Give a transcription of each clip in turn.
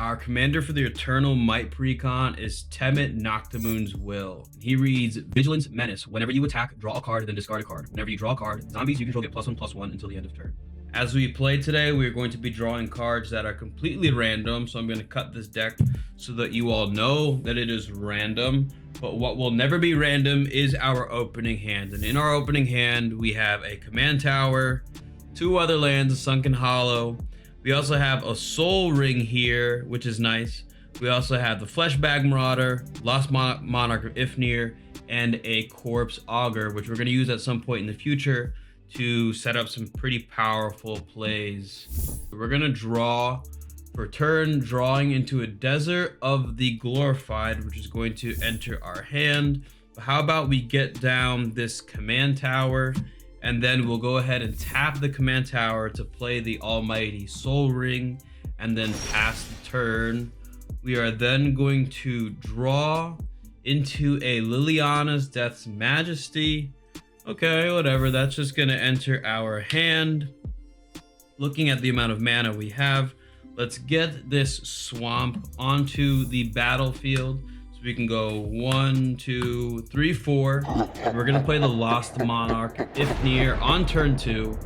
Our commander for the Eternal Might Precon is Temmet, Naktamun's Will. He reads Vigilance Menace. Whenever you attack, draw a card, then discard a card. Whenever you draw a card, zombies you control get +1/+1 until the end of turn. As we play today, we're going to be drawing cards that are completely random, so I'm going to cut this deck so that you all know that it is random. But what will never be random is our opening hand. And in our opening hand, we have a Command Tower, 2 other lands, a Sunken Hollow. We also have a Soul Ring here, which is nice. We also have the Fleshbag Marauder, Lost Monarch of Ifnir, and a Corpse Augur, which we're going to use at some point in the future to set up some pretty powerful plays. We're going to draw for turn, drawing into a Desert of the Glorified, which is going to enter our hand. But how about we get down this Command Tower, and then we'll go ahead and tap the Command Tower to play the Almighty Soul Ring, and then pass the turn. We are then going to draw into a Liliana's Death's Majesty. Okay, whatever, that's just gonna enter our hand. Looking at the amount of mana we have, let's get this swamp onto the battlefield. So we can go 1, 2, 3, 4. And we're gonna play the Lost Monarch Ifnir on turn 2,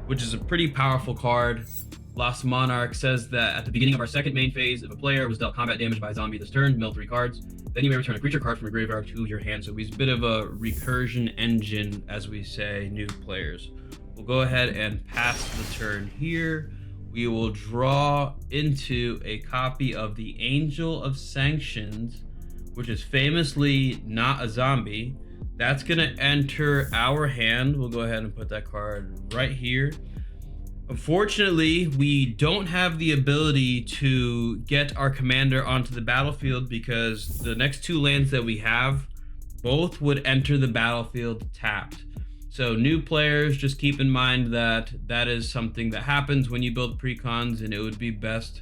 which is a pretty powerful card. Lost Monarch says that at the beginning of our second main phase, if a player was dealt combat damage by a zombie this turn, mill 3 cards. Then you may return a creature card from your graveyard to your hand. So he's a bit of a recursion engine, as we say, new players. We'll go ahead and pass the turn here. We will draw into a copy of the Angel of Sanctions, which is famously not a zombie. That's gonna enter our hand. We'll go ahead and put that card right here. Unfortunately, we don't have the ability to get our commander onto the battlefield because the next 2 lands that we have both would enter the battlefield tapped. So new players, just keep in mind that that is something that happens when you build precons, and it would be best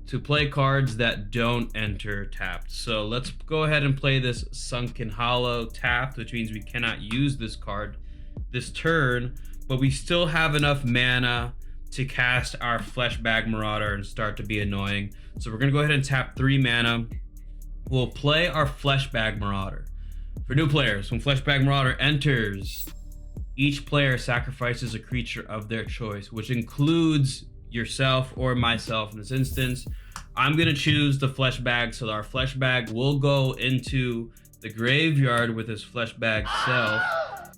to play cards that don't enter tapped. So let's go ahead and play this Sunken Hollow tapped, which means we cannot use this card this turn, but we still have enough mana to cast our Fleshbag Marauder and start to be annoying. So we're gonna go ahead and tap 3 mana. We'll play our Fleshbag Marauder. For new players, when Fleshbag Marauder enters, each player sacrifices a creature of their choice, which includes yourself or myself in this instance. I'm gonna choose the Fleshbag, so our Fleshbag will go into the graveyard with his Fleshbag self.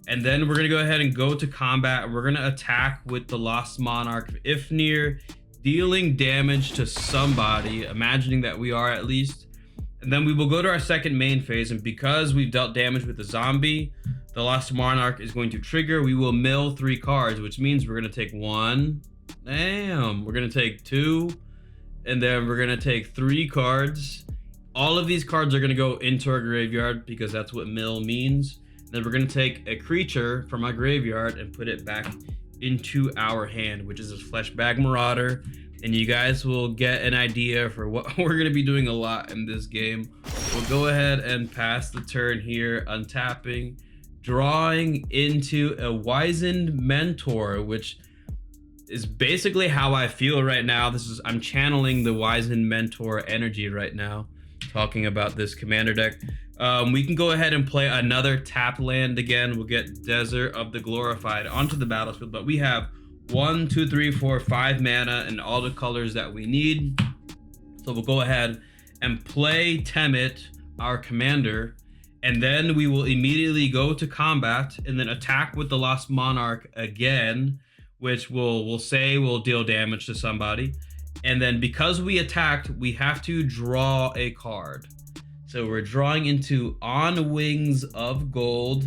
And then we're gonna go ahead and go to combat. We're gonna attack with the Lost Monarch of Ifnir, dealing damage to somebody, imagining that we are at least. And then we will go to our second main phase, and because we've dealt damage with the zombie, the Lost Monarch is going to trigger. We will mill 3 cards, which means we're gonna take 1. Damn, we're gonna take 2, and then we're gonna take 3 cards. All of these cards are gonna go into our graveyard because that's what mill means. Then we're gonna take a creature from our graveyard and put it back into our hand, which is a Fleshbag Marauder. And you guys will get an idea for what we're gonna be doing a lot in this game. We'll go ahead and pass the turn here, untapping, drawing into a Wizened Mentor, which is basically how I feel right now. I'm channeling the Wizened Mentor energy right now, talking about this commander deck. We can go ahead and play another tap land again. We'll get Desert of the Glorified onto the battlefield, but we have 1, 2, 3, 4, 5 mana and all the colors that we need. So we'll go ahead and play Temmet, our commander, and then we will immediately go to combat and then attack with the Lost Monarch again, which we'll say will deal damage to somebody. And then because we attacked, we have to draw a card. So we're drawing into On Wings of Gold,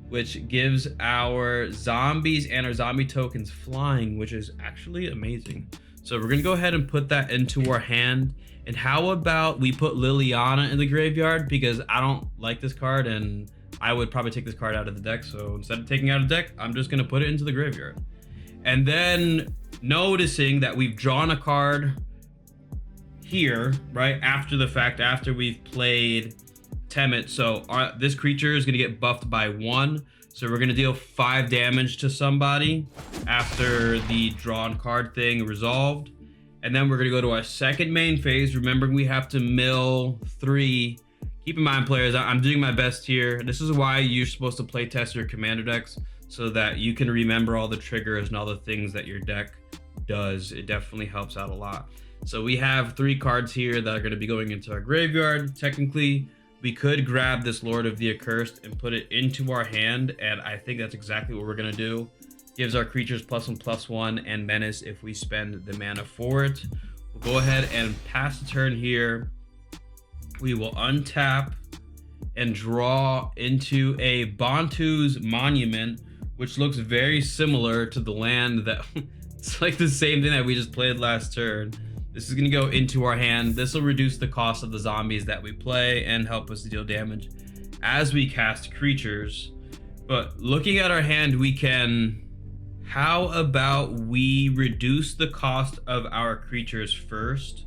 which gives our zombies and our zombie tokens flying, which is actually amazing. So we're gonna go ahead and put that into our hand. And how about we put Liliana in the graveyard, because I don't like this card and I would probably take this card out of the deck. So instead of taking out a deck, I'm just gonna put it into the graveyard. And then noticing that we've drawn a card here, right after the fact, after we've played Temmet. So this creature is going to get buffed by 1. So we're going to deal 5 damage to somebody after the drawn card thing resolved. And then we're going to go to our second main phase. Remembering we have to mill 3. Keep in mind, players, I'm doing my best here. This is why you're supposed to play test your commander decks, so that you can remember all the triggers and all the things that your deck does. It definitely helps out a lot. So we have 3 cards here that are going to be going into our graveyard. Technically, we could grab this Lord of the Accursed and put it into our hand, and I think that's exactly what we're going to do. Gives our creatures +1/+1 and menace if we spend the mana for it. We'll go ahead and pass the turn here. We will untap and draw into a Bantu's Monument, which looks very similar to the land that it's like the same thing that we just played last turn. This is going to go into our hand. This will reduce the cost of the zombies that we play and help us deal damage as we cast creatures. But looking at our hand, we can... How about we reduce the cost of our creatures first?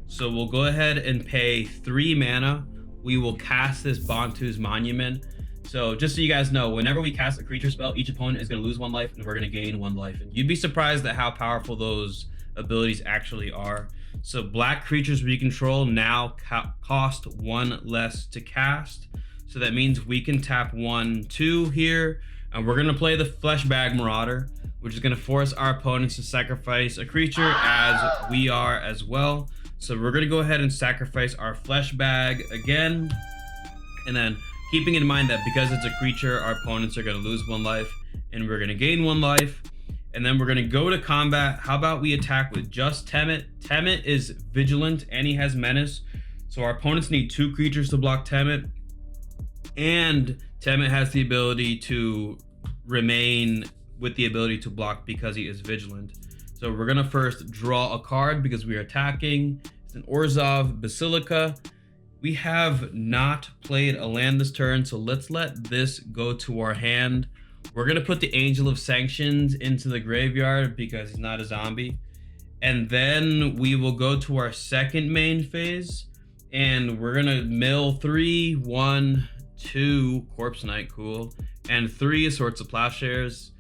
So we'll go ahead and pay 3 mana. We will cast this Bantu's Monument. So just so you guys know, whenever we cast a creature spell, each opponent is going to lose 1 life and we're going to gain 1 life. And you'd be surprised at how powerful those abilities actually are. So black creatures we control now cost 1 less to cast. So that means we can tap 1, 2 here. And we're going to play the Fleshbag Marauder, which is going to force our opponents to sacrifice a creature as we are as well. So we're going to go ahead and sacrifice our Fleshbag again. And then keeping in mind that because it's a creature, our opponents are going to lose 1 life and we're going to gain 1 life. And then we're going to go to combat. How about we attack with just Temmet? Temmet is vigilant and he has menace. So our opponents need 2 creatures to block Temmet. And Temmet has the ability to remain with the ability to block because he is vigilant. So we're going to first draw a card because we are attacking. It's an Orzhov Basilica. We have not played a land this turn, so let's let this go to our hand. We're going to put the Angel of Sanctions into the graveyard because he's not a zombie. And then we will go to our second main phase. And we're going to mill 3, 1, 2, Corpse Knight, cool. And 3 Swords of Plowshares.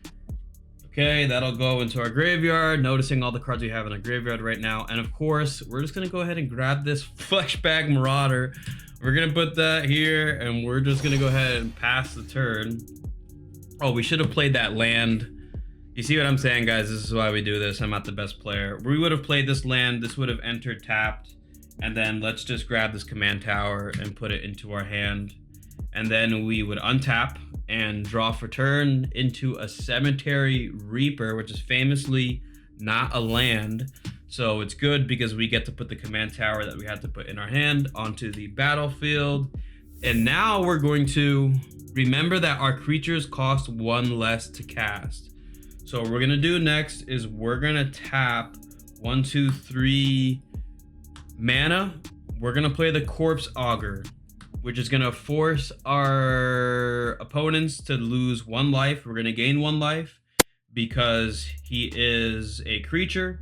Okay, that'll go into our graveyard, noticing all the cards we have in our graveyard right now. And of course, we're just going to go ahead and grab this Fleshbag Marauder. We're going to put that here, and we're just going to go ahead and pass the turn. Oh, we should have played that land. You see what I'm saying, guys? This is why we do this. I'm not the best player. We would have played this land. This would have entered tapped. And then let's just grab this command tower and put it into our hand. And then we would untap and draw for turn into a Cemetery Reaper, which is famously not a land. So it's good because we get to put the command tower that we had to put in our hand onto the battlefield. And now we're going to remember that our creatures cost 1 less to cast. So what we're going to do next is we're going to tap 1, 2, 3 mana. We're going to play the Corpse Augur, which is going to force our opponents to lose 1 life. We're going to gain 1 life because he is a creature.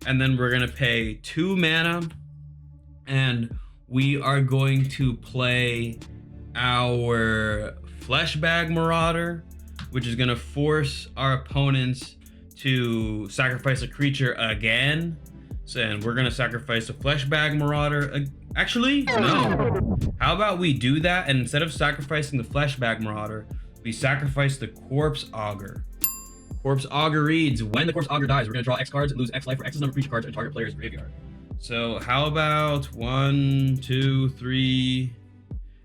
And then we're going to pay 2 mana. And we are going to play our Fleshbag Marauder, which is going to force our opponents to sacrifice a creature again. So, and we're going to sacrifice a Fleshbag Marauder. Actually, no. How about we do that, and instead of sacrificing the Fleshbag Marauder, we sacrifice the Corpse Augur. Corpse Augur reads, when the Corpse Augur dies, we're going to draw X cards, lose X life for X's number of creature cards in target player's graveyard. So how about 1, 2, 3...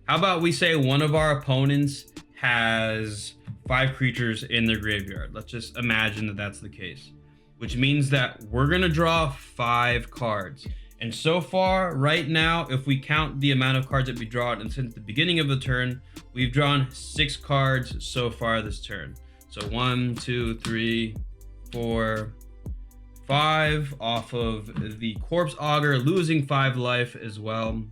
How about we say one of our opponents has 5 creatures in their graveyard. Let's just imagine that that's the case, which means that we're going to draw 5 cards. And so far, right now, if we count the amount of cards that we draw and since the beginning of the turn, we've drawn 6 cards so far this turn. So 1, 2, 3, 4, 5 off of the Corpse Augur, losing 5 life as well.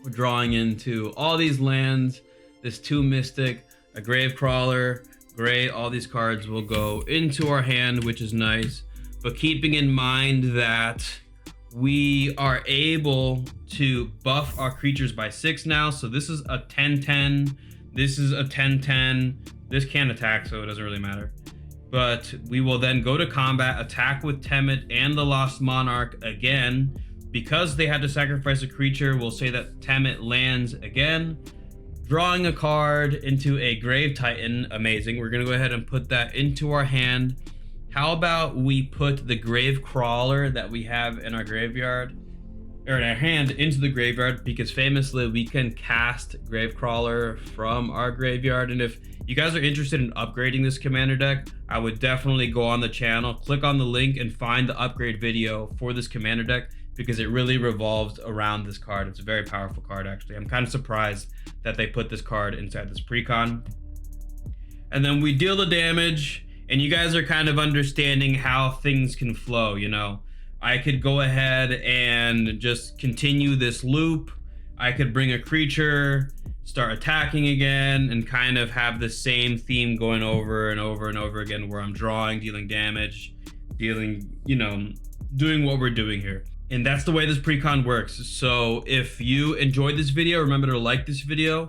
We're drawing into all these lands, this 2 Mystic, a Gravecrawler, great. All these cards will go into our hand, which is nice. But keeping in mind that we are able to buff our creatures by 6 now. So this is a 10-10. This is a 10-10. This can't attack, so it doesn't really matter. But we will then go to combat, attack with Temmet and the Lost Monarch again. Because they had to sacrifice a creature, we'll say that Temmet lands again, drawing a card into a Grave Titan. Amazing. We're going to go ahead and put that into our hand. How about we put the Grave Crawler that we have in our graveyard, or in our hand, into the graveyard, because famously we can cast Gravecrawler from our graveyard. And if you guys are interested in upgrading this commander deck, I would definitely go on the channel, click on the link, and find the upgrade video for this commander deck, because it really revolves around this card. It's a very powerful card, actually. I'm kind of surprised that they put this card inside this Precon. And then we deal the damage, and you guys are kind of understanding how things can flow, you know. I could go ahead and just continue this loop. I could bring a creature, start attacking again, and kind of have the same theme going over and over and over again, where I'm drawing, dealing damage, dealing, you know, doing what we're doing here. And that's the way this Precon works. So if you enjoyed this video, remember to like this video.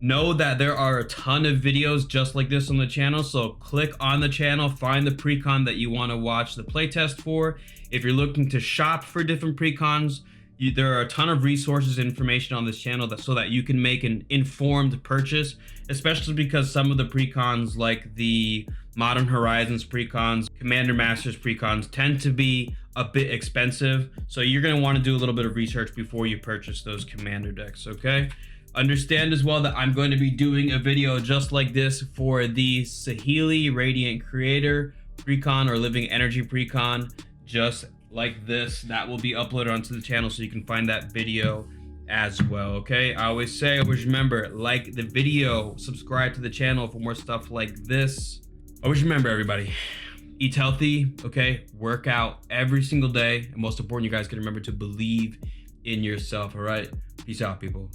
Know that there are a ton of videos just like this on the channel, so click on the channel, find the Precon that you want to watch the playtest for. If you're looking to shop for different Precons, there are a ton of resources and information on this channel so that you can make an informed purchase, especially because some of the Precons, like the Modern Horizons Precons, Commander Masters Precons, tend to be a bit expensive. So you're going to want to do a little bit of research before you purchase those commander decks, okay? Understand as well that I'm going to be doing a video just like this for the Saheeli Radiant Creator Precon, or Living Energy Precon, just like this. That will be uploaded onto the channel, so you can find that video as well, okay? I always remember, like the video, subscribe to the channel for more stuff like this. Always remember, everybody, eat healthy, okay? Work out every single day, and most important, you guys can remember to believe in yourself, all right? Peace out, people.